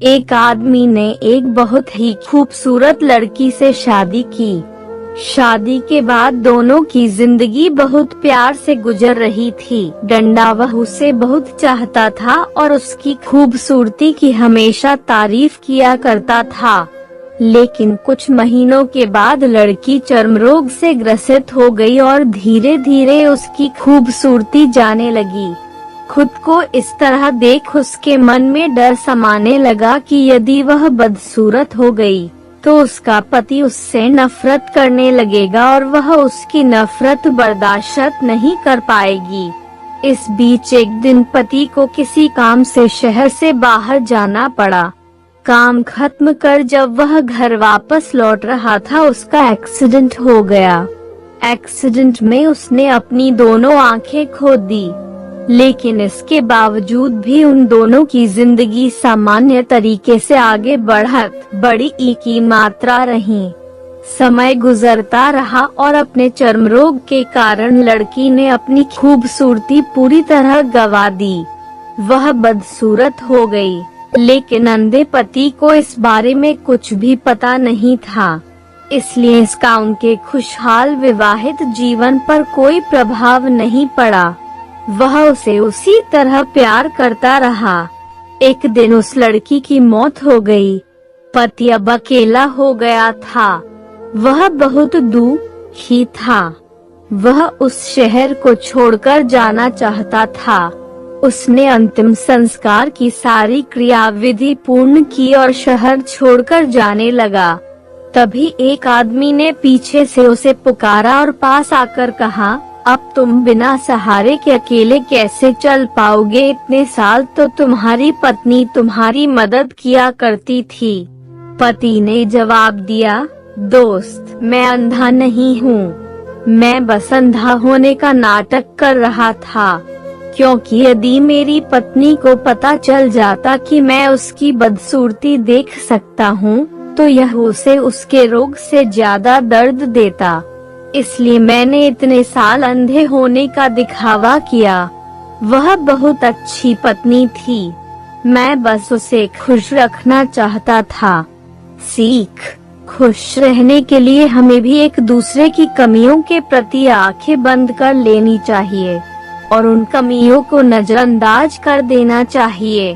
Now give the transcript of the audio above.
एक आदमी ने एक बहुत ही खूबसूरत लड़की से शादी की। शादी के बाद दोनों की जिंदगी बहुत प्यार से गुजर रही थी। डंडा वह उसे बहुत चाहता था और उसकी खूबसूरती की हमेशा तारीफ किया करता था। लेकिन कुछ महीनों के बाद लड़की चर्म रोग से ग्रसित हो गई और धीरे धीरे उसकी खूबसूरती जाने लगी। खुद को इस तरह देख उसके मन में डर समाने लगा कि यदि वह बदसूरत हो गई तो उसका पति उससे नफरत करने लगेगा और वह उसकी नफरत बर्दाश्त नहीं कर पाएगी। इस बीच एक दिन पति को किसी काम से शहर से बाहर जाना पड़ा। काम खत्म कर जब वह घर वापस लौट रहा था उसका एक्सीडेंट हो गया। एक्सीडेंट में उसने अपनी दोनों आंखें खो दी, लेकिन इसके बावजूद भी उन दोनों की जिंदगी सामान्य तरीके से आगे बढ़त बड़ी की मात्रा रही। समय गुजरता रहा और अपने चर्म रोग के कारण लड़की ने अपनी खूबसूरती पूरी तरह गंवा दी। वह बदसूरत हो गई, लेकिन अंधे पति को इस बारे में कुछ भी पता नहीं था, इसलिए इसका उनके खुशहाल विवाहित जीवन पर कोई प्रभाव नहीं पड़ा। वह उसे उसी तरह प्यार करता रहा। एक दिन उस लड़की की मौत हो गई। पति अब अकेला हो गया था। वह बहुत दुखी था। वह उस शहर को छोड़कर जाना चाहता था। उसने अंतिम संस्कार की सारी क्रियाविधि पूर्ण की और शहर छोड़कर जाने लगा। तभी एक आदमी ने पीछे से उसे पुकारा और पास आकर कहा, अब तुम बिना सहारे के अकेले कैसे चल पाओगे? इतने साल तो तुम्हारी पत्नी तुम्हारी मदद किया करती थी। पति ने जवाब दिया, दोस्त, मैं अंधा नहीं हूँ, मैं बस अंधा होने का नाटक कर रहा था, क्योंकि यदि मेरी पत्नी को पता चल जाता कि मैं उसकी बदसूरती देख सकता हूँ तो यह उसे उसके रोग से ज्यादा दर्द देता। इसलिए मैंने इतने साल अंधे होने का दिखावा किया। वह बहुत अच्छी पत्नी थी, मैं बस उसे खुश रखना चाहता था। सीख: खुश रहने के लिए हमें भी एक दूसरे की कमियों के प्रति आंखें बंद कर लेनी चाहिए और उन कमियों को नजरअंदाज कर देना चाहिए।